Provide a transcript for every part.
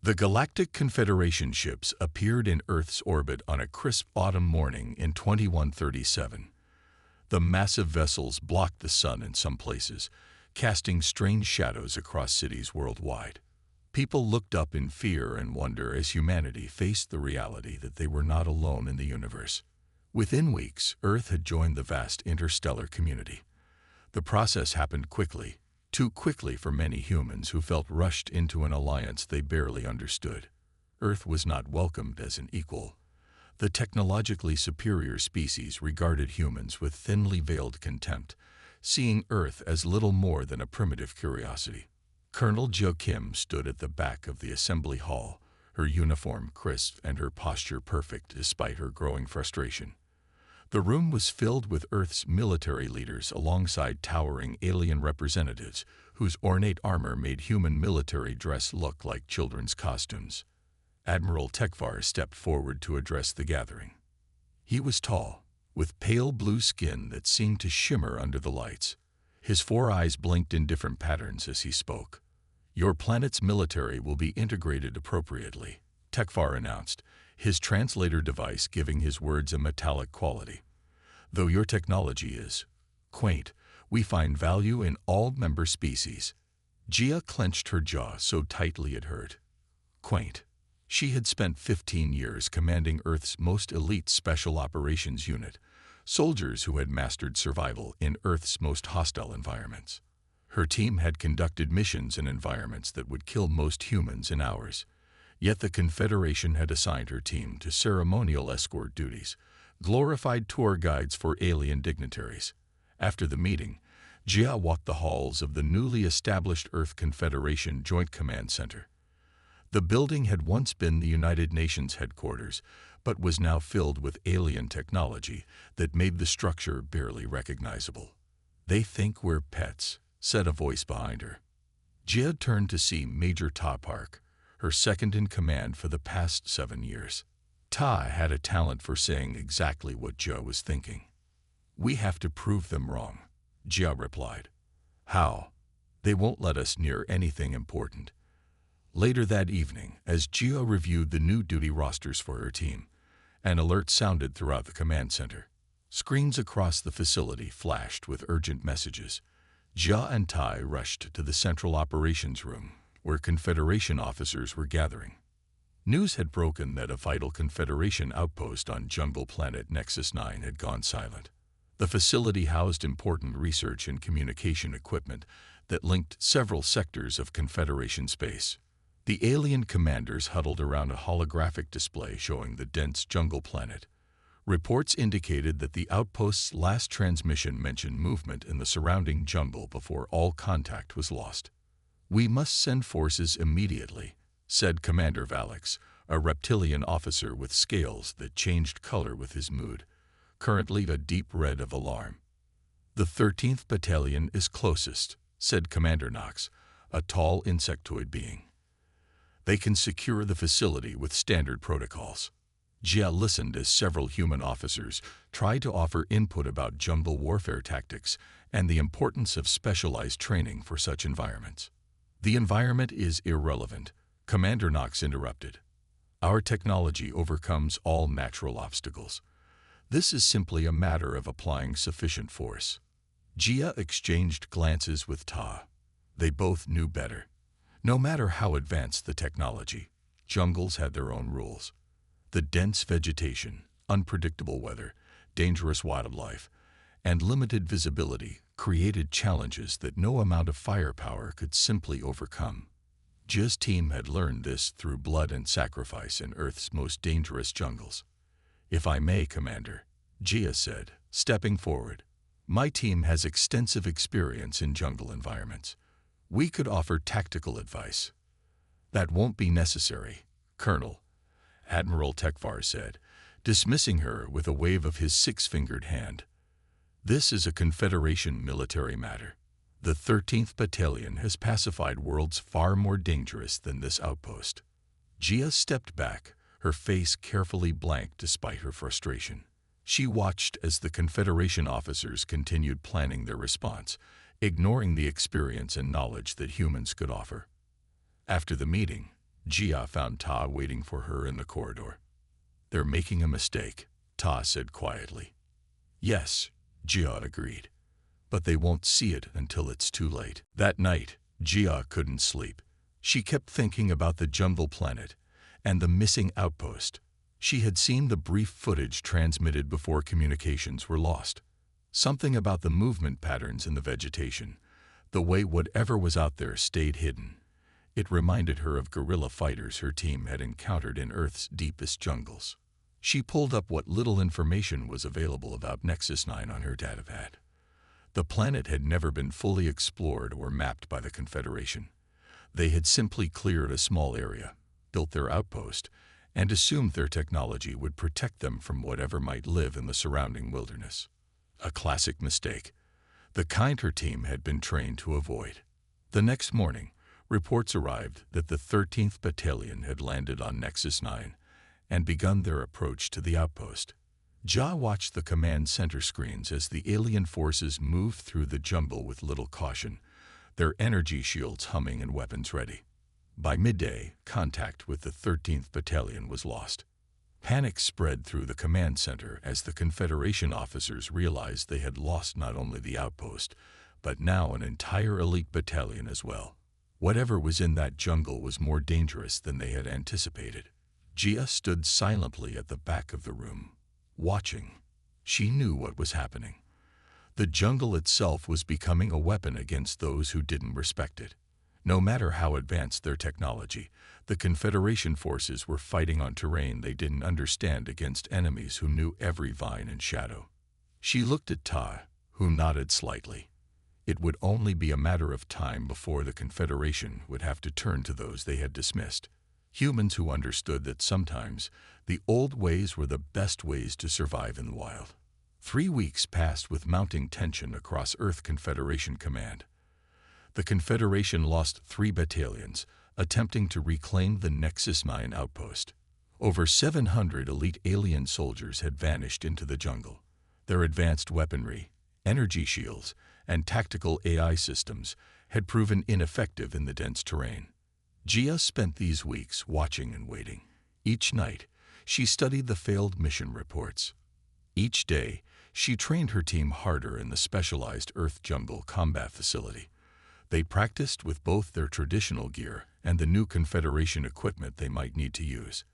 The Galactic Confederation ships appeared in Earth's orbit on a crisp autumn morning in 2137. The massive vessels blocked the sun in some places, casting strange shadows across cities worldwide. People looked up in fear and wonder as humanity faced the reality that they were not alone in the universe. Within weeks, Earth had joined the vast interstellar community. The process happened quickly, too quickly for many humans who felt rushed into an alliance they barely understood. Earth was not welcomed as an equal. The technologically superior species regarded humans with thinly veiled contempt, seeing Earth as little more than a primitive curiosity. Colonel Jo Kim stood at the back of the assembly hall, her uniform crisp and her posture perfect despite her growing frustration. The room was filled with Earth's military leaders alongside towering alien representatives whose ornate armor made human military dress look like children's costumes. Admiral Tekvar stepped forward to address the gathering. He was tall, with pale blue skin that seemed to shimmer under the lights. His four eyes blinked in different patterns as he spoke. "Your planet's military will be integrated appropriately," Tekvar announced, his translator device giving his words a metallic quality. "Though your technology is quaint, we find value in all member species." Jia clenched her jaw so tightly it hurt. Quaint. She had spent 15 years commanding Earth's most elite special operations unit, soldiers who had mastered survival in Earth's most hostile environments. Her team had conducted missions in environments that would kill most humans in hours. Yet the Confederation had assigned her team to ceremonial escort duties, glorified tour guides for alien dignitaries. After the meeting, Jia walked the halls of the newly established Earth Confederation Joint Command Center. The building had once been the United Nations headquarters, but was now filled with alien technology that made the structure barely recognizable. "They think we're pets," said a voice behind her. Jia turned to see Major Ta Park, her second in command for the past 7 years. Ta had a talent for saying exactly what Jia was thinking. "We have to prove them wrong," Jia replied. "How?" "They won't let us near anything important." Later that evening, as Jia reviewed the new duty rosters for her team, an alert sounded throughout the command center. Screens across the facility flashed with urgent messages. Jia and Tai rushed to the central operations room, where Confederation officers were gathering. News had broken that a vital Confederation outpost on jungle planet Nexus 9 had gone silent. The facility housed important research and communication equipment that linked several sectors of Confederation space. The alien commanders huddled around a holographic display showing the dense jungle planet. Reports indicated that the outpost's last transmission mentioned movement in the surrounding jungle before all contact was lost. "We must send forces immediately," said Commander Valix, a reptilian officer with scales that changed color with his mood, currently a deep red of alarm. "The 13th Battalion is closest," said Commander Knox, a tall insectoid being. "They can secure the facility with standard protocols." Jia listened as several human officers tried to offer input about jungle warfare tactics and the importance of specialized training for such environments. "The environment is irrelevant," Commander Knox interrupted. "Our technology overcomes all natural obstacles. This is simply a matter of applying sufficient force." Jia exchanged glances with Ta. They both knew better. No matter how advanced the technology, jungles had their own rules. The dense vegetation, unpredictable weather, dangerous wildlife, and limited visibility created challenges that no amount of firepower could simply overcome. Jia's team had learned this through blood and sacrifice in Earth's most dangerous jungles. "If I may, Commander," Jia said, stepping forward, "my team has extensive experience in jungle environments. We could offer tactical advice." "That won't be necessary, Colonel," Admiral Tekvar said, dismissing her with a wave of his six-fingered hand. "This is a Confederation military matter. The 13th Battalion has pacified worlds far more dangerous than this outpost." Jia stepped back, her face carefully blank despite her frustration. She watched as the Confederation officers continued planning their response, ignoring the experience and knowledge that humans could offer. After the meeting, Jia found Ta waiting for her in the corridor. "They're making a mistake," Ta said quietly. "Yes," Jia agreed, "but they won't see it until it's too late." That night, Jia couldn't sleep. She kept thinking about the jungle planet and the missing outpost. She had seen the brief footage transmitted before communications were lost. Something about the movement patterns in the vegetation, the way whatever was out there stayed hidden. It reminded her of guerrilla fighters her team had encountered in Earth's deepest jungles. She pulled up what little information was available about Nexus 9 on her datapad. The planet had never been fully explored or mapped by the Confederation. They had simply cleared a small area, built their outpost, and assumed their technology would protect them from whatever might live in the surrounding wilderness. A classic mistake, the kind her team had been trained to avoid. The next morning, reports arrived that the 13th Battalion had landed on Nexus 9 and begun their approach to the outpost. Jia watched the command center screens as the alien forces moved through the jungle with little caution, their energy shields humming and weapons ready. By midday, contact with the 13th Battalion was lost. Panic spread through the command center as the Confederation officers realized they had lost not only the outpost, but now an entire elite battalion as well. Whatever was in that jungle was more dangerous than they had anticipated. Jia stood silently at the back of the room, watching. She knew what was happening. The jungle itself was becoming a weapon against those who didn't respect it. No matter how advanced their technology, the Confederation forces were fighting on terrain they didn't understand against enemies who knew every vine and shadow. She looked at Ta, who nodded slightly. It would only be a matter of time before the Confederation would have to turn to those they had dismissed. Humans who understood that sometimes the old ways were the best ways to survive in the wild. 3 weeks passed with mounting tension across Earth Confederation Command. The Confederation lost 3 battalions, attempting to reclaim the Nexus 9 outpost. Over 700 elite alien soldiers had vanished into the jungle. Their advanced weaponry, energy shields, and tactical AI systems had proven ineffective in the dense terrain. Jia spent these weeks watching and waiting. Each night, she studied the failed mission reports. Each day, she trained her team harder in the specialized Earth Jungle Combat Facility. They practiced with both their traditional gear and the new Confederation equipment they might need to use.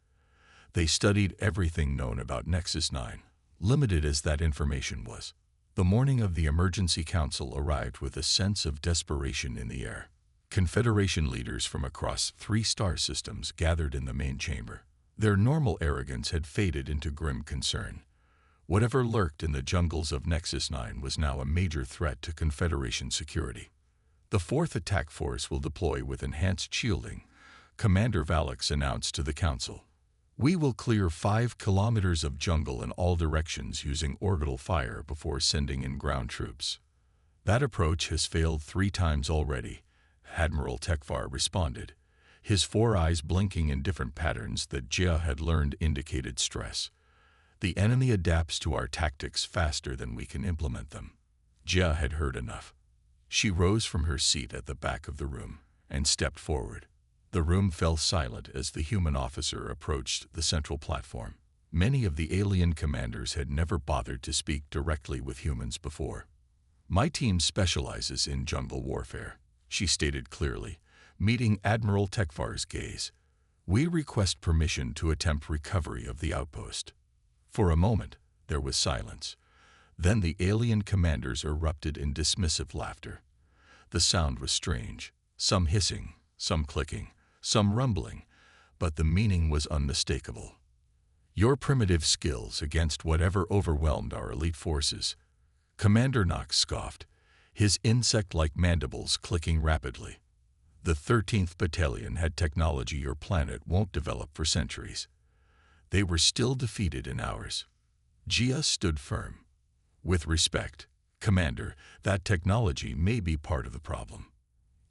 They studied everything known about Nexus 9, limited as that information was. The morning of the emergency council arrived with a sense of desperation in the air. Confederation leaders from across 3 star systems gathered in the main chamber. Their normal arrogance had faded into grim concern. Whatever lurked in the jungles of Nexus 9 was now a major threat to Confederation security. The 4th Attack Force will deploy with enhanced shielding, Commander Valix announced to the Council. We will clear 5 kilometers of jungle in all directions using orbital fire before sending in ground troops. That approach has failed 3 times already, Admiral Tekvar responded, his 4 eyes blinking in different patterns that Jia had learned indicated stress. The enemy adapts to our tactics faster than we can implement them. Jia had heard enough. She rose from her seat at the back of the room and stepped forward. The room fell silent as the human officer approached the central platform. Many of the alien commanders had never bothered to speak directly with humans before. My team specializes in jungle warfare, she stated clearly, meeting Admiral Tekvar's gaze. We request permission to attempt recovery of the outpost. For a moment, there was silence. Then the alien commanders erupted in dismissive laughter. The sound was strange, some hissing, some clicking, some rumbling, but the meaning was unmistakable. Your primitive skills against whatever overwhelmed our elite forces. Commander Knox scoffed, his insect-like mandibles clicking rapidly. The 13th Battalion had technology your planet won't develop for centuries. They were still defeated in hours. Jia stood firm. With respect, Commander, that technology may be part of the problem.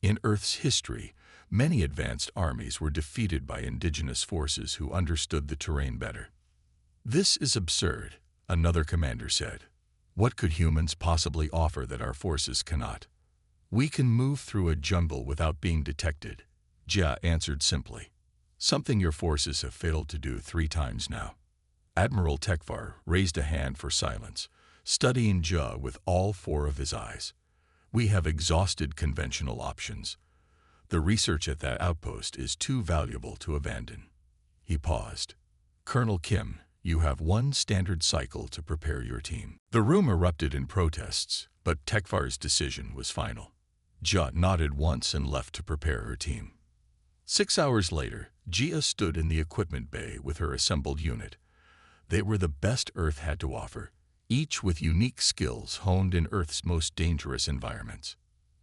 In Earth's history, many advanced armies were defeated by indigenous forces who understood the terrain better. This is absurd, another commander said. What could humans possibly offer that our forces cannot? We can move through a jungle without being detected, Jia answered simply. something your forces have failed to do 3 times now. Admiral Tekvar raised a hand for silence, studying Ja with all 4 of his eyes. We have exhausted conventional options. The research at that outpost is too valuable to abandon. He paused. Colonel Kim, you have 1 standard cycle to prepare your team. The room erupted in protests, but Tekvar's decision was final. Ja nodded once and left to prepare her team. 6 hours later, Gia stood in the equipment bay with her assembled unit. They were the best Earth had to offer, each with unique skills honed in Earth's most dangerous environments.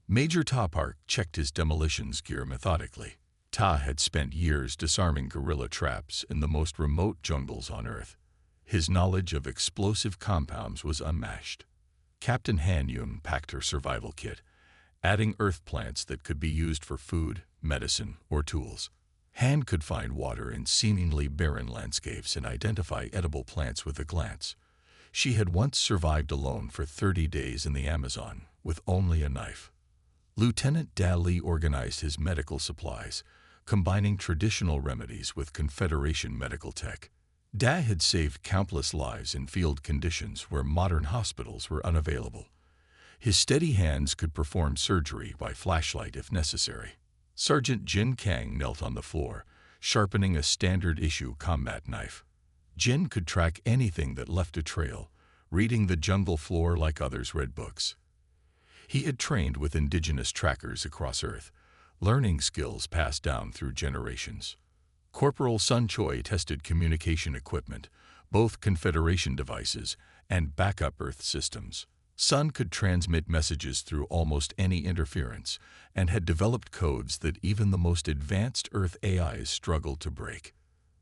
Major Ta Park checked his demolitions gear methodically. Ta had spent years disarming guerrilla traps in the most remote jungles on Earth. His knowledge of explosive compounds was unmatched. Captain Han Yun packed her survival kit, adding earth plants that could be used for food, medicine, or tools. Han could find water in seemingly barren landscapes and identify edible plants with a glance. She had once survived alone for 30 days in the Amazon with only a knife. Lieutenant Da Li organized his medical supplies, combining traditional remedies with Confederation medical tech. Da had saved countless lives in field conditions where modern hospitals were unavailable. His steady hands could perform surgery by flashlight if necessary. Sergeant Jin Kang knelt on the floor, sharpening a standard-issue combat knife. Jin could track anything that left a trail, reading the jungle floor like others read books. He had trained with indigenous trackers across Earth, learning skills passed down through generations. Corporal Sun Choi tested communication equipment, both Confederation devices and backup Earth systems. Sun could transmit messages through almost any interference and had developed codes that even the most advanced Earth AIs struggled to break.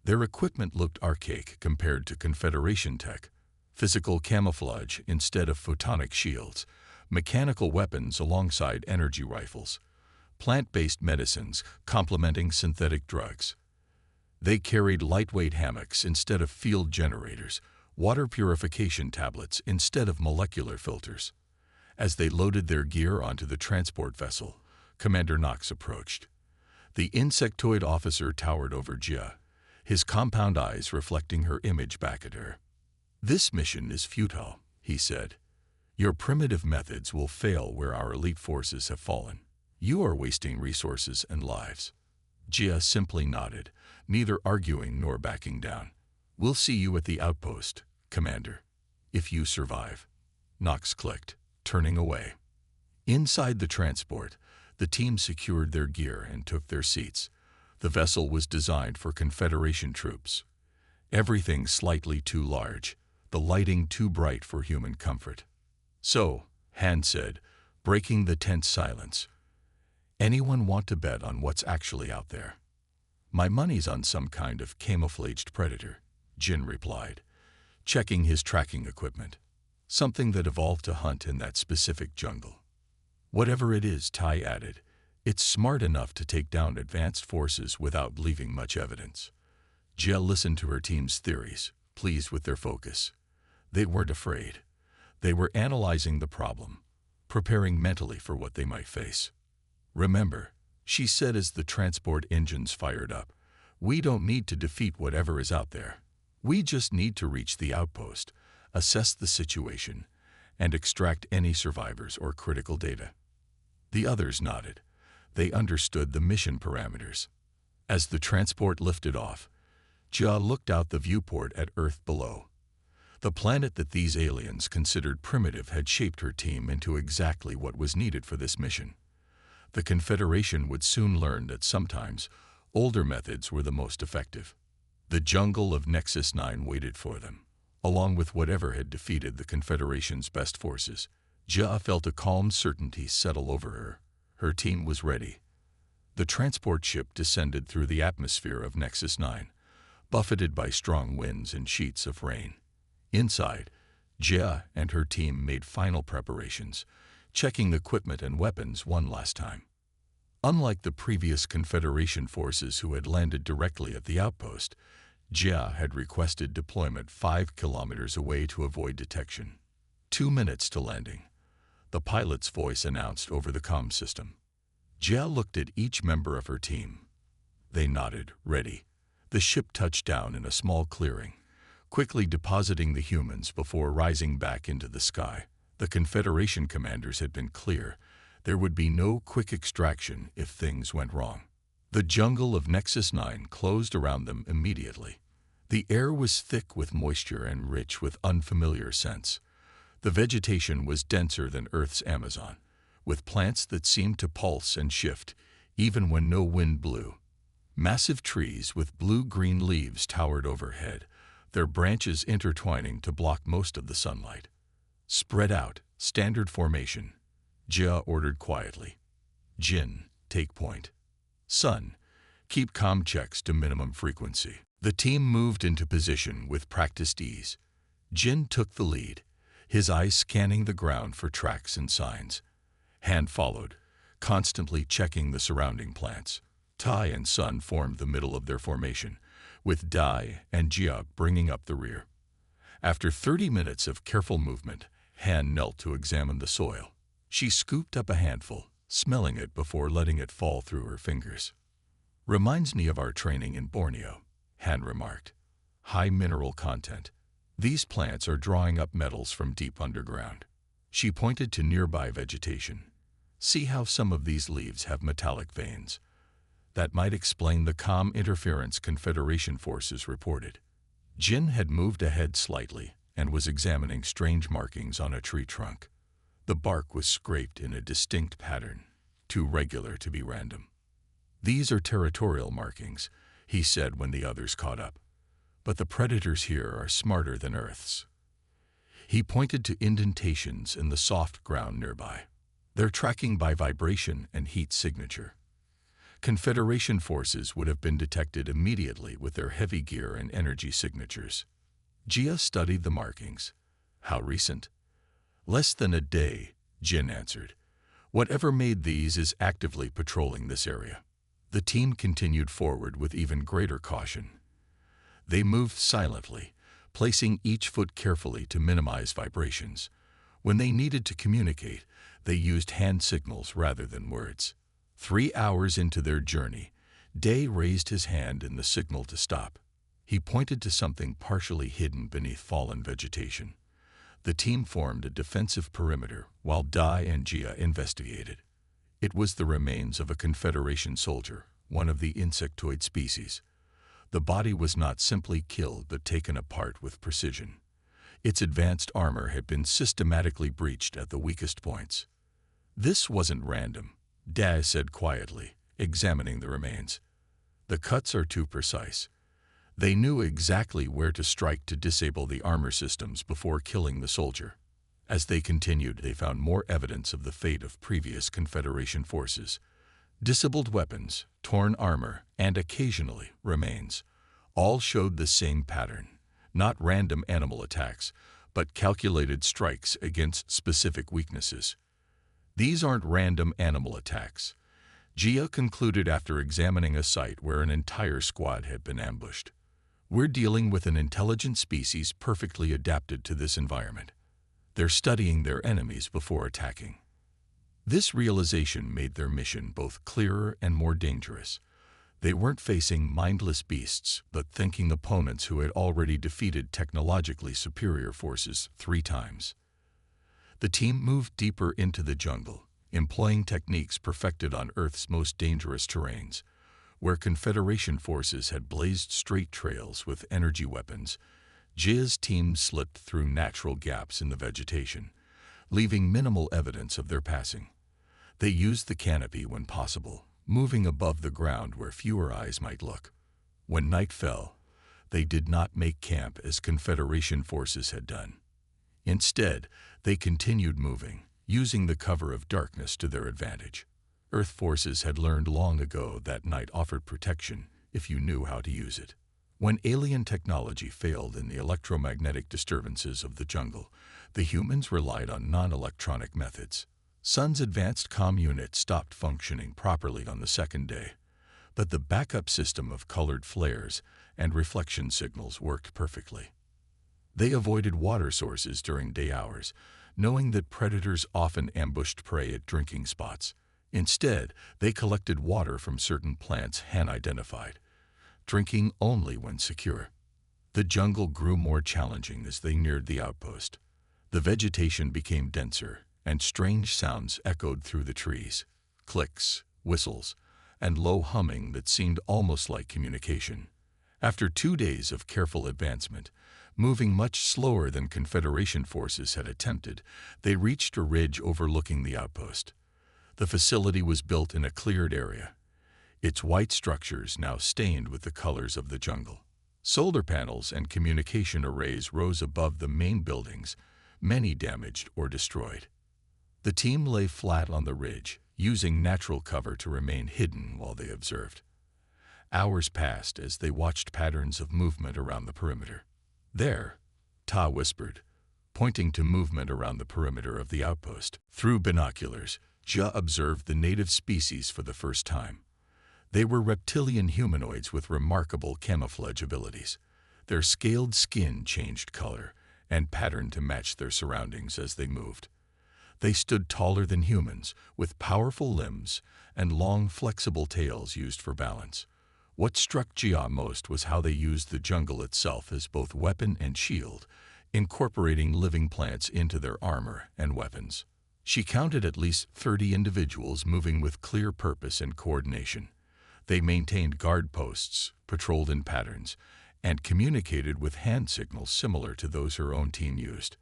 Their equipment looked archaic compared to Confederation tech. Physical camouflage instead of photonic shields, mechanical weapons alongside energy rifles, plant-based medicines complementing synthetic drugs. They carried lightweight hammocks instead of field generators, water purification tablets instead of molecular filters. As they loaded their gear onto the transport vessel, Commander Knox approached. The insectoid officer towered over Jia, his compound eyes reflecting her image back at her. "This mission is futile," he said. "Your primitive methods will fail where our elite forces have fallen. You are wasting resources and lives." Jia simply nodded, neither arguing nor backing down. "We'll see you at the outpost, Commander. If you survive." Knox clicked, turning away. Inside the transport, the team secured their gear and took their seats. The vessel was designed for Confederation troops. Everything slightly too large, the lighting too bright for human comfort. "So," Han said, breaking the tense silence, "anyone want to bet on what's actually out there?" "My money's on some kind of camouflaged predator," Jin replied, checking his tracking equipment. "Something that evolved to hunt in that specific jungle." "Whatever it is," Tai added, "it's smart enough to take down advanced forces without leaving much evidence." Jia listened to her team's theories, pleased with their focus. They weren't afraid. They were analyzing the problem, preparing mentally for what they might face. "Remember," she said as the transport engines fired up, "we don't need to defeat whatever is out there. We just need to reach the outpost, assess the situation, and extract any survivors or critical data." The others nodded. They understood the mission parameters. As the transport lifted off, Jia looked out the viewport at Earth below. The planet that these aliens considered primitive had shaped her team into exactly what was needed for this mission. The Confederation would soon learn that sometimes older methods were the most effective. The jungle of Nexus 9 waited for them, along with whatever had defeated the Confederation's best forces. Jia felt a calm certainty settle over her. Her team was ready. The transport ship descended through the atmosphere of Nexus 9, buffeted by strong winds and sheets of rain. Inside, Jia and her team made final preparations, checking the equipment and weapons one last time. Unlike the previous Confederation forces who had landed directly at the outpost, Jia had requested deployment 5 kilometers away to avoid detection. 2 minutes to landing, the pilot's voice announced over the comm system. Jia looked at each member of her team. They nodded, ready. The ship touched down in a small clearing, quickly depositing the humans before rising back into the sky. The Confederation commanders had been clear. There would be no quick extraction if things went wrong. The jungle of Nexus 9 closed around them immediately. The air was thick with moisture and rich with unfamiliar scents. The vegetation was denser than Earth's Amazon, with plants that seemed to pulse and shift, even when no wind blew. Massive trees with blue-green leaves towered overhead, their branches intertwining to block most of the sunlight. "Spread out, standard formation," Jia ordered quietly. "Jin, take point. Sun, keep comm checks to minimum frequency." The team moved into position with practiced ease. Jin took the lead, his eyes scanning the ground for tracks and signs. Han followed, constantly checking the surrounding plants. Tai and Sun formed the middle of their formation, with Dai and Jia bringing up the rear. After 30 minutes of careful movement, Han knelt to examine the soil. She scooped up a handful, smelling it before letting it fall through her fingers. "Reminds me of our training in Borneo," Han remarked. "High mineral content. These plants are drawing up metals from deep underground." She pointed to nearby vegetation. "See how some of these leaves have metallic veins? That might explain the comm interference Confederation forces reported." Jin had moved ahead slightly and was examining strange markings on a tree trunk. The bark was scraped in a distinct pattern, too regular to be random. "These are territorial markings," he said when the others caught up. "But the predators here are smarter than Earth's." He pointed to indentations in the soft ground nearby. "They're tracking by vibration and heat signature." Confederation forces would have been detected immediately with their heavy gear and energy signatures. Jia studied the markings. "How recent?" "Less than a day," Jin answered. "Whatever made these is actively patrolling this area." The team continued forward with even greater caution. They moved silently, placing each foot carefully to minimize vibrations. When they needed to communicate, they used hand signals rather than words. 3 hours into their journey, Day raised his hand in the signal to stop. He pointed to something partially hidden beneath fallen vegetation. The team formed a defensive perimeter while Dai and Jia investigated. It was the remains of a Confederation soldier, one of the insectoid species. The body was not simply killed but taken apart with precision. Its advanced armor had been systematically breached at the weakest points. "This wasn't random," Dai said quietly, examining the remains. "The cuts are too precise. They knew exactly where to strike to disable the armor systems before killing the soldier." As they continued, they found more evidence of the fate of previous Confederation forces. Disabled weapons, torn armor, and occasionally remains. All showed the same pattern. Not random animal attacks, but calculated strikes against specific weaknesses. "These aren't random animal attacks," Jia concluded after examining a site where an entire squad had been ambushed. "We're dealing with an intelligent species perfectly adapted to this environment. They're studying their enemies before attacking." This realization made their mission both clearer and more dangerous. They weren't facing mindless beasts, but thinking opponents who had already defeated technologically superior forces 3 times. The team moved deeper into the jungle, employing techniques perfected on Earth's most dangerous terrains. Where Confederation forces had blazed straight trails with energy weapons, Jia's team slipped through natural gaps in the vegetation, leaving minimal evidence of their passing. They used the canopy when possible, moving above the ground where fewer eyes might look. When night fell, they did not make camp as Confederation forces had done. Instead, they continued moving, using the cover of darkness to their advantage. Earth forces had learned long ago that night offered protection if you knew how to use it. When alien technology failed in the electromagnetic disturbances of the jungle, the humans relied on non-electronic methods. Sun's advanced comm unit stopped functioning properly on the 2nd day, but the backup system of colored flares and reflection signals worked perfectly. They avoided water sources during day hours, knowing that predators often ambushed prey at drinking spots. Instead, they collected water from certain plants Han identified, drinking only when secure. The jungle grew more challenging as they neared the outpost. The vegetation became denser, and strange sounds echoed through the trees. Clicks, whistles, and low humming that seemed almost like communication. After 2 days of careful advancement, moving much slower than Confederation forces had attempted, they reached a ridge overlooking the outpost. The facility was built in a cleared area, its white structures now stained with the colors of the jungle. Solar panels and communication arrays rose above the main buildings, many damaged or destroyed. The team lay flat on the ridge, using natural cover to remain hidden while they observed. Hours passed as they watched patterns of movement around the perimeter. "There," Ta whispered, pointing to movement around the perimeter of the outpost. Through binoculars, Ja observed the native species for the first time. They were reptilian humanoids with remarkable camouflage abilities. Their scaled skin changed color and patterned to match their surroundings as they moved. They stood taller than humans, with powerful limbs and long, flexible tails used for balance. What struck Jia most was how they used the jungle itself as both weapon and shield, incorporating living plants into their armor and weapons. She counted at least 30 individuals moving with clear purpose and coordination. They maintained guard posts, patrolled in patterns, and communicated with hand signals similar to those her own team used.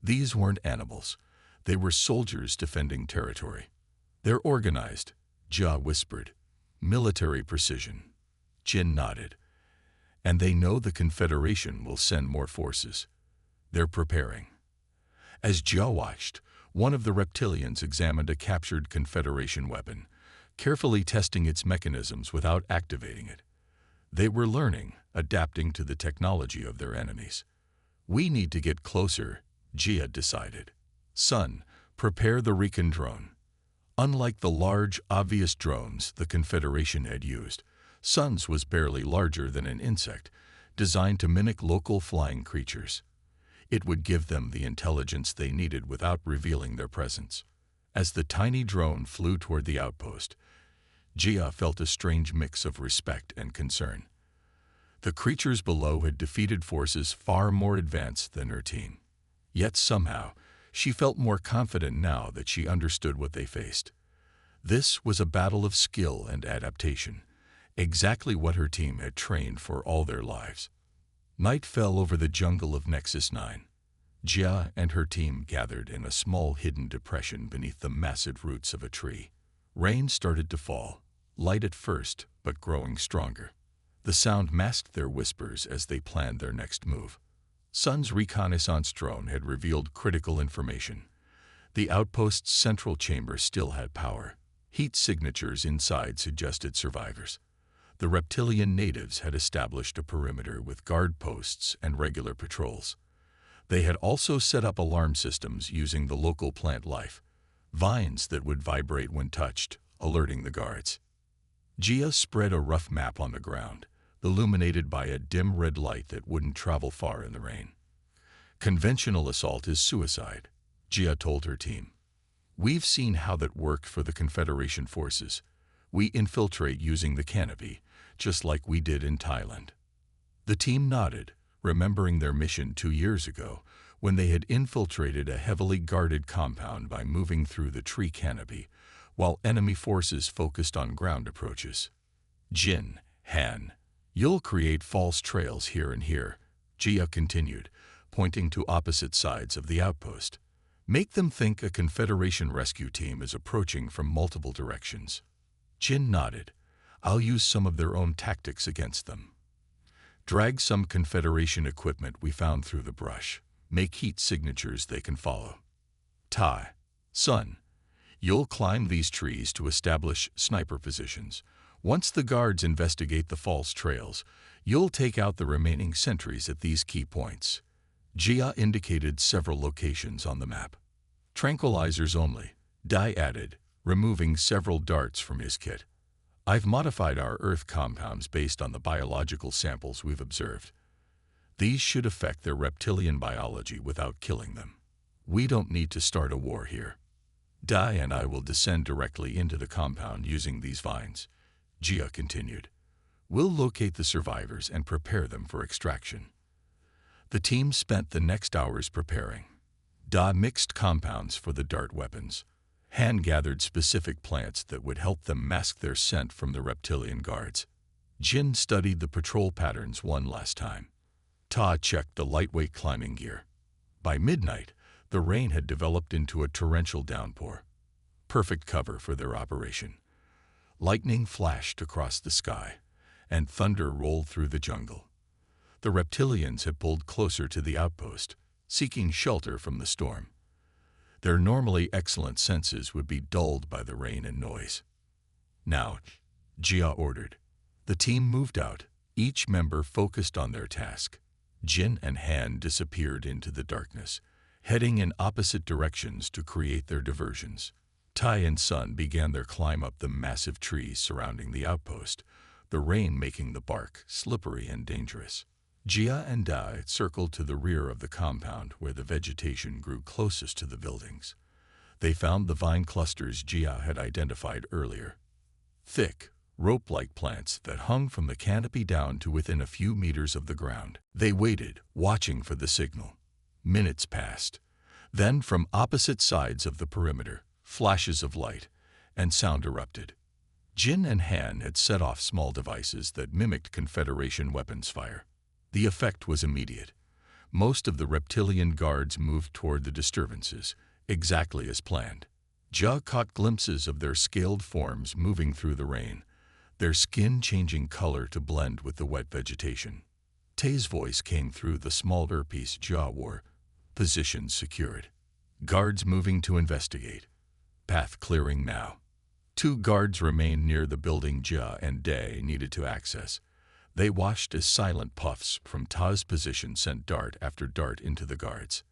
These weren't animals. They were soldiers defending territory. "They're organized," Jia whispered. "Military precision." Jin nodded. "And they know the Confederation will send more forces. They're preparing." As Jia watched, one of the reptilians examined a captured Confederation weapon, carefully testing its mechanisms without activating it. They were learning, adapting to the technology of their enemies. "We need to get closer," Jia decided. "Sun, prepare the recon drone." Unlike the large, obvious drones the Confederation had used, Sun's was barely larger than an insect, designed to mimic local flying creatures. It would give them the intelligence they needed without revealing their presence. As the tiny drone flew toward the outpost, Jia felt a strange mix of respect and concern. The creatures below had defeated forces far more advanced than her team. Yet somehow, she felt more confident now that she understood what they faced. This was a battle of skill and adaptation, exactly what her team had trained for all their lives. Night fell over the jungle of Nexus 9. Jia and her team gathered in a small hidden depression beneath the massive roots of a tree. Rain started to fall, light at first, but growing stronger. The sound masked their whispers as they planned their next move. Sun's reconnaissance drone had revealed critical information. The outpost's central chamber still had power. Heat signatures inside suggested survivors. The reptilian natives had established a perimeter with guard posts and regular patrols. They had also set up alarm systems using the local plant life, vines that would vibrate when touched, alerting the guards. Jia spread a rough map on the ground, illuminated by a dim red light that wouldn't travel far in the rain. "Conventional assault is suicide," Jia told her team. "We've seen how that worked for the Confederation forces. We infiltrate using the canopy, just like we did in Thailand." The team nodded, remembering their mission 2 years ago, when they had infiltrated a heavily guarded compound by moving through the tree canopy, while enemy forces focused on ground approaches. "Jin, Han, you'll create false trails here and here," Jia continued, pointing to opposite sides of the outpost. "Make them think a Confederation rescue team is approaching from multiple directions." Jin nodded. "I'll use some of their own tactics against them. Drag some Confederation equipment we found through the brush. Make heat signatures they can follow. Tai, Sun, you'll climb these trees to establish sniper positions. Once the guards investigate the false trails, you'll take out the remaining sentries at these key points." Jia indicated several locations on the map. "Tranquilizers only," Dai added, removing several darts from his kit. "I've modified our Earth compounds based on the biological samples we've observed. These should affect their reptilian biology without killing them. We don't need to start a war here." Dai and I will descend directly into the compound using these vines, Jia continued. We'll locate the survivors and prepare them for extraction. The team spent the next hours preparing. Da mixed compounds for the dart weapons. Han gathered specific plants that would help them mask their scent from the reptilian guards. Jin studied the patrol patterns one last time. Ta checked the lightweight climbing gear. By midnight, the rain had developed into a torrential downpour. Perfect cover for their operation. Lightning flashed across the sky, and thunder rolled through the jungle. The reptilians had pulled closer to the outpost, seeking shelter from the storm. Their normally excellent senses would be dulled by the rain and noise. Now, Jia ordered. The team moved out, each member focused on their task. Jin and Han disappeared into the darkness, heading in opposite directions to create their diversions. Tai and Sun began their climb up the massive trees surrounding the outpost, the rain making the bark slippery and dangerous. Jia and Dai circled to the rear of the compound where the vegetation grew closest to the buildings. They found the vine clusters Jia had identified earlier. Thick, rope-like plants that hung from the canopy down to within a few meters of the ground. They waited, watching for the signal. Minutes passed. Then, from opposite sides of the perimeter, flashes of light and sound erupted. Jin and Han had set off small devices that mimicked Confederation weapons fire. The effect was immediate. Most of the reptilian guards moved toward the disturbances, exactly as planned. Jia caught glimpses of their scaled forms moving through the rain, their skin changing color to blend with the wet vegetation. Tay's voice came through the small earpiece Jia wore. Positions secured. Guards moving to investigate. Path clearing now. 2 guards remained near the building Jia and Day needed to access. They watched as silent puffs from Ta's position sent dart after dart into the guards.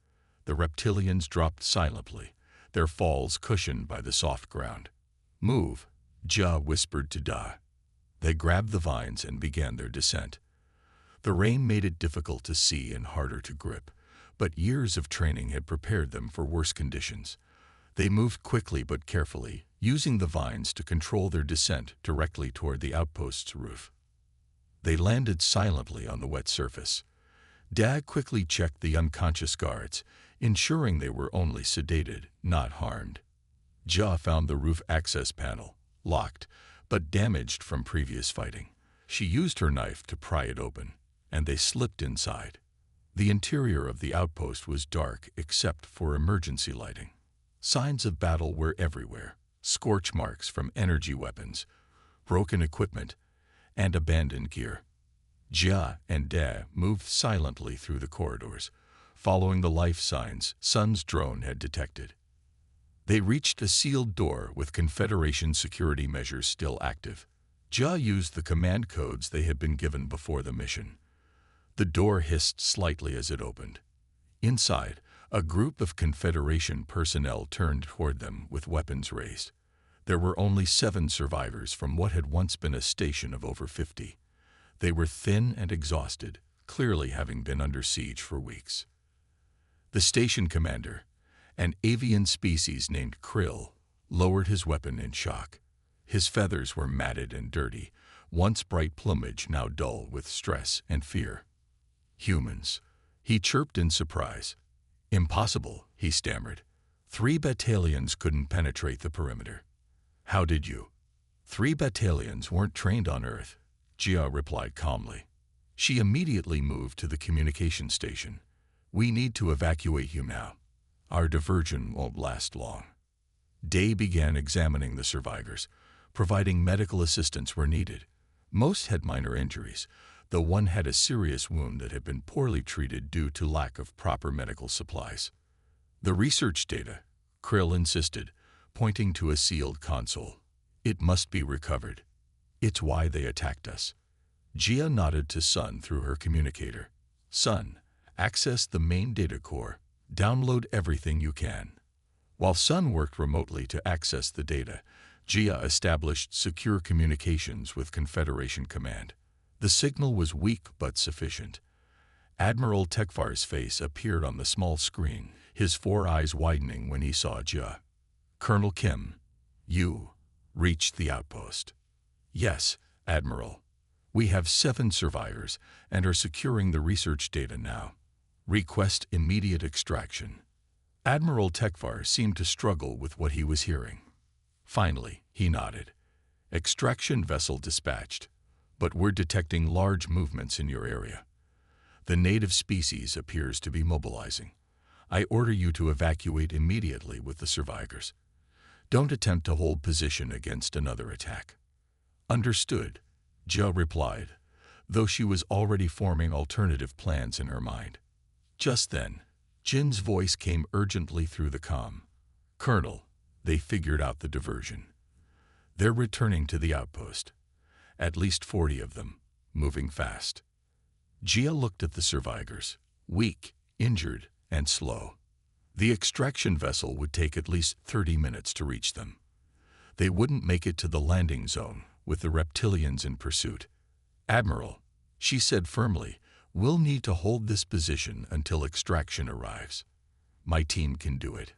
The reptilians dropped silently, their falls cushioned by the soft ground. Move, Jia whispered to Da. They grabbed the vines and began their descent. The rain made it difficult to see and harder to grip, but years of training had prepared them for worse conditions. They moved quickly but carefully, using the vines to control their descent directly toward the outpost's roof. They landed silently on the wet surface. Dag quickly checked the unconscious guards, ensuring they were only sedated, not harmed. Jia found the roof access panel, locked, but damaged from previous fighting. She used her knife to pry it open, and they slipped inside. The interior of the outpost was dark except for emergency lighting. Signs of battle were everywhere, scorch marks from energy weapons, broken equipment, and abandoned gear. Jia and Da moved silently through the corridors, following the life signs Sun's drone had detected. They reached a sealed door with Confederation security measures still active. Jia used the command codes they had been given before the mission. The door hissed slightly as it opened. Inside, a group of Confederation personnel turned toward them with weapons raised. There were only 7 survivors from what had once been a station of over 50. They were thin and exhausted, clearly having been under siege for weeks. The station commander, an avian species named Krill, lowered his weapon in shock. His feathers were matted and dirty, once bright plumage now dull with stress and fear. Humans, he chirped in surprise. Impossible, he stammered. 3 battalions couldn't penetrate the perimeter. How did you? 3 battalions weren't trained on Earth, Jia replied calmly. She immediately moved to the communication station. We need to evacuate you now. Our diversion won't last long. Day began examining the survivors, providing medical assistance where needed. Most had minor injuries, though one had a serious wound that had been poorly treated due to lack of proper medical supplies. The research data, Krill insisted, pointing to a sealed console. It must be recovered. It's why they attacked us. Jia nodded to Sun through her communicator. Sun, access the main data core. Download everything you can. While Sun worked remotely to access the data, Jia established secure communications with Confederation Command. The signal was weak but sufficient. Admiral Tekfar's face appeared on the small screen, his 4 eyes widening when he saw Jia. Colonel Kim, you reached the outpost. Yes, Admiral. We have 7 survivors and are securing the research data now. Request immediate extraction. Admiral Tekvar seemed to struggle with what he was hearing. Finally, he nodded. Extraction vessel dispatched, but we're detecting large movements in your area. The native species appears to be mobilizing. I order you to evacuate immediately with the survivors. Don't attempt to hold position against another attack. Understood, Jia replied, though she was already forming alternative plans in her mind. Just then, Jin's voice came urgently through the comm. Colonel, they figured out the diversion. They're returning to the outpost. At least 40 of them, moving fast. Jia looked at the survivors, weak, injured, and slow. The extraction vessel would take at least 30 minutes to reach them. They wouldn't make it to the landing zone with the reptilians in pursuit. Admiral, she said firmly, we'll need to hold this position until extraction arrives. My team can do it.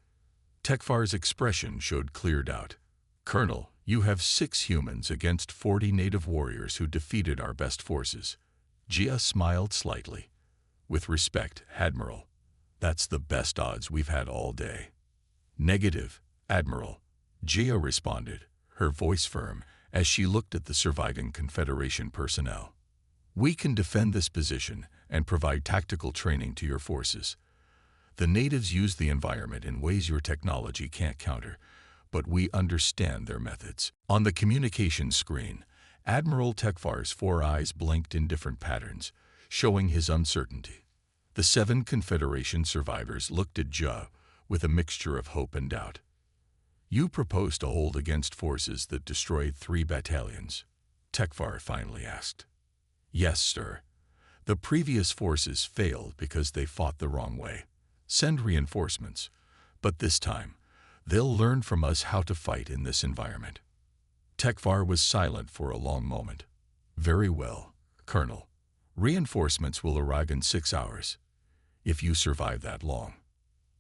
Tekvar's expression showed clear doubt. Colonel, you have 6 humans against 40 native warriors who defeated our best forces. Jia smiled slightly. With respect, Admiral. That's the best odds we've had all day. Negative, Admiral. Jia responded, her voice firm, as she looked at the surviving Confederation personnel. We can defend this position and provide tactical training to your forces. The natives use the environment in ways your technology can't counter, but we understand their methods. On the communication screen, Admiral Tekvar's 4 eyes blinked in different patterns, showing his uncertainty. The 7 Confederation survivors looked at Jia with a mixture of hope and doubt. You propose to hold against forces that destroyed 3 battalions? Tekvar finally asked. Yes, sir. The previous forces failed because they fought the wrong way. Send reinforcements, but this time, they'll learn from us how to fight in this environment. Tekvar was silent for a long moment. Very well, Colonel. Reinforcements will arrive in 6 hours, if you survive that long.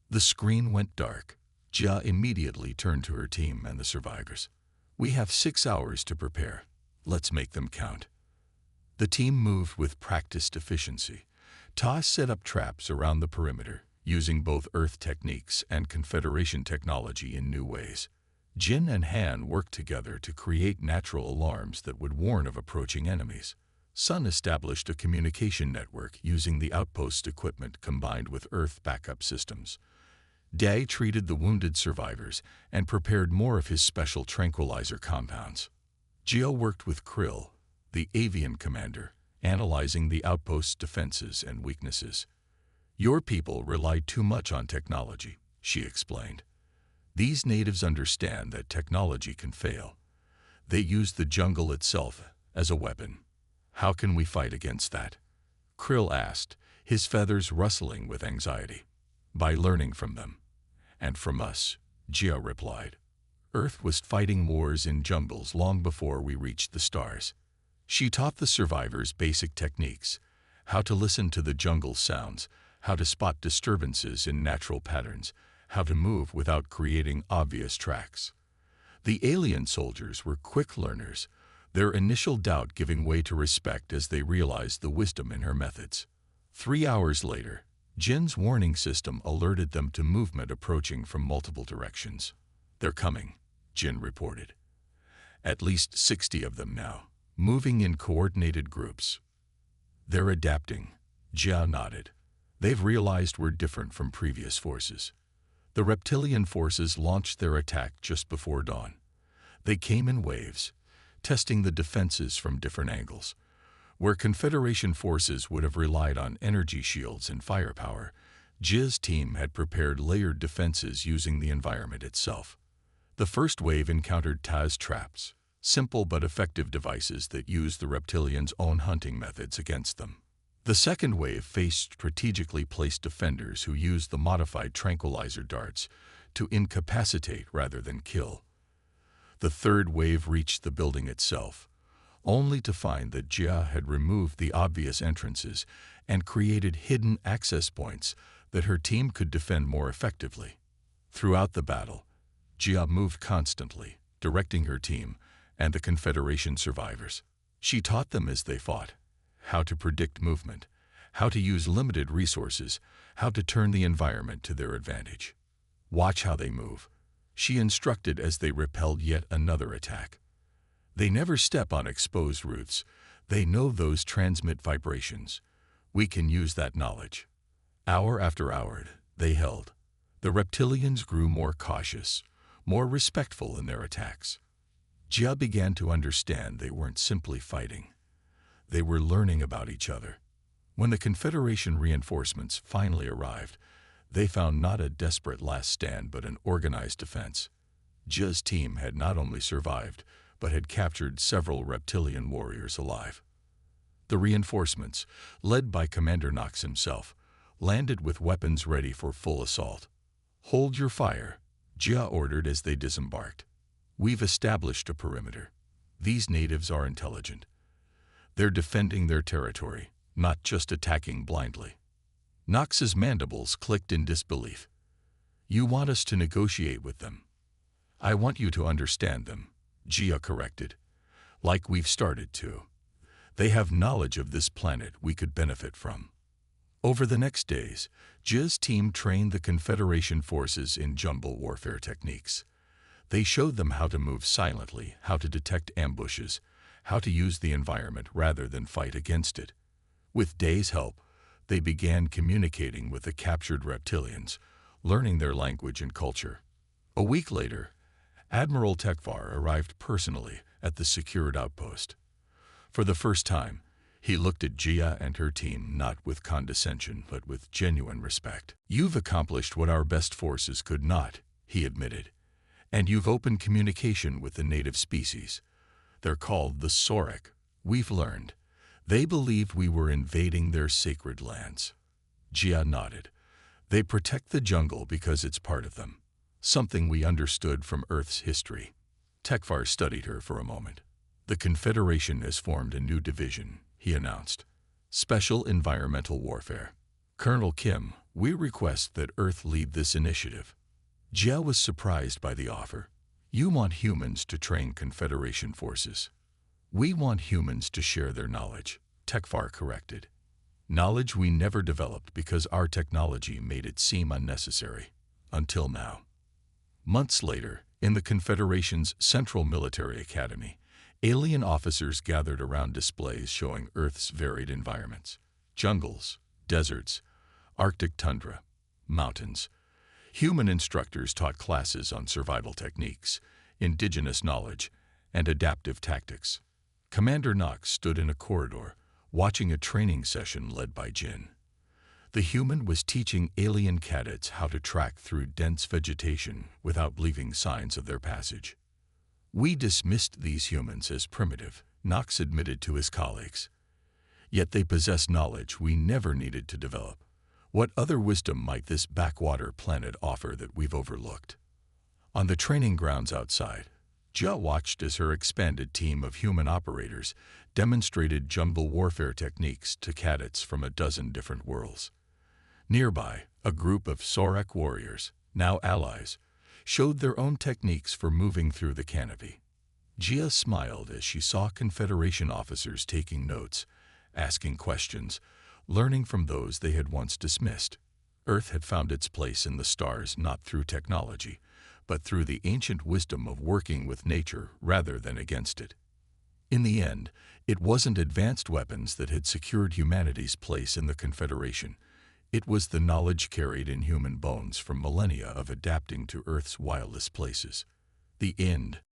The screen went dark. Jia immediately turned to her team and the survivors. We have 6 hours to prepare. Let's make them count. The team moved with practiced efficiency. Ta set up traps around the perimeter, using both Earth techniques and Confederation technology in new ways. Jin and Han worked together to create natural alarms that would warn of approaching enemies. Sun established a communication network using the outpost's equipment combined with Earth backup systems. Day treated the wounded survivors and prepared more of his special tranquilizer compounds. Jia worked with Krill, the avian commander, analyzing the outpost's defenses and weaknesses. Your people rely too much on technology, she explained. These natives understand that technology can fail. They use the jungle itself as a weapon. How can we fight against that? Krill asked, his feathers rustling with anxiety. By learning from them. And from us, Jia replied. Earth was fighting wars in jungles long before we reached the stars. She taught the survivors basic techniques, how to listen to the jungle sounds, how to spot disturbances in natural patterns, how to move without creating obvious tracks. The alien soldiers were quick learners, their initial doubt giving way to respect as they realized the wisdom in her methods. 3 hours later, Jin's warning system alerted them to movement approaching from multiple directions. They're coming, Jin reported. At least 60 of them now, moving in coordinated groups. They're adapting, Jia nodded. They've realized we're different from previous forces. The reptilian forces launched their attack just before dawn. They came in waves, testing the defenses from different angles. Where Confederation forces would have relied on energy shields and firepower, Jia's team had prepared layered defenses using the environment itself. The first wave encountered Ta's traps, simple but effective devices that used the reptilians' own hunting methods against them. The second wave faced strategically placed defenders who used the modified tranquilizer darts to incapacitate rather than kill. The third wave reached the building itself, only to find that Jia had removed the obvious entrances and created hidden access points that her team could defend more effectively. Throughout the battle, Jia moved constantly, directing her team and the Confederation survivors. She taught them as they fought, how to predict movement, how to use limited resources, how to turn the environment to their advantage. Watch how they move, she instructed as they repelled yet another attack. They never step on exposed roots. They know those transmit vibrations. We can use that knowledge. Hour after hour, they held. The reptilians grew more cautious, more respectful in their attacks. Jia began to understand they weren't simply fighting. They were learning about each other. When the Confederation reinforcements finally arrived, they found not a desperate last stand but an organized defense. Jia's team had not only survived, but had captured several reptilian warriors alive. The reinforcements, led by Commander Knox himself, landed with weapons ready for full assault. "Hold your fire," Jia ordered as they disembarked. "We've established a perimeter. These natives are intelligent. They're defending their territory, not just attacking blindly." Knox's mandibles clicked in disbelief. "You want us to negotiate with them?" "I want you to understand them," Jia corrected. "Like we've started to. They have knowledge of this planet we could benefit from." Over the next days, Jia's team trained the Confederation forces in jungle warfare techniques. They showed them how to move silently, how to detect ambushes, how to use the environment rather than fight against it. With Day's help, they began communicating with the captured reptilians, learning their language and culture. A week later, Admiral Tekvar arrived personally at the secured outpost. For the first time, he looked at Jia and her team not with condescension but with genuine respect. "You've accomplished what our best forces could not," he admitted, "and you've opened communication with the native species. They're called the Sorek. We've learned. They believed we were invading their sacred lands." Jia nodded. "They protect the jungle because it's part of them, something we understood from Earth's history." Tekvar studied her for a moment. "The Confederation has formed a new division," he announced. "Special Environmental Warfare. Colonel Kim, we request that Earth lead this initiative." Jia was surprised by the offer. "You want humans to train Confederation forces." "We want humans to share their knowledge," Tekvar corrected. "Knowledge we never developed because our technology made it seem unnecessary. Until now." Months later, in the Confederation's Central Military Academy, alien officers gathered around displays showing Earth's varied environments: jungles, deserts, Arctic tundra, mountains. Human instructors taught classes on survival techniques, indigenous knowledge, and adaptive tactics. Commander Knox stood in a corridor, watching a training session led by Jin. The human was teaching alien cadets how to track through dense vegetation without leaving signs of their passage. "We dismissed these humans as primitive," Knox admitted to his colleagues. "Yet they possess knowledge we never needed to develop. What other wisdom might this backwater planet offer that we've overlooked?" On the training grounds outside, Jia watched as her expanded team of human operators demonstrated jungle warfare techniques to cadets from a dozen different worlds. Nearby, a group of Sorek warriors, now allies, showed their own techniques for moving through the canopy. Jia smiled as she saw Confederation officers taking notes, asking questions, learning from those they had once dismissed. Earth had found its place in the stars not through technology, but through the ancient wisdom of working with nature rather than against it. In the end, it wasn't advanced weapons that had secured humanity's place in the Confederation. It was the knowledge carried in human bones from millennia of adapting to Earth's wildest places. The end.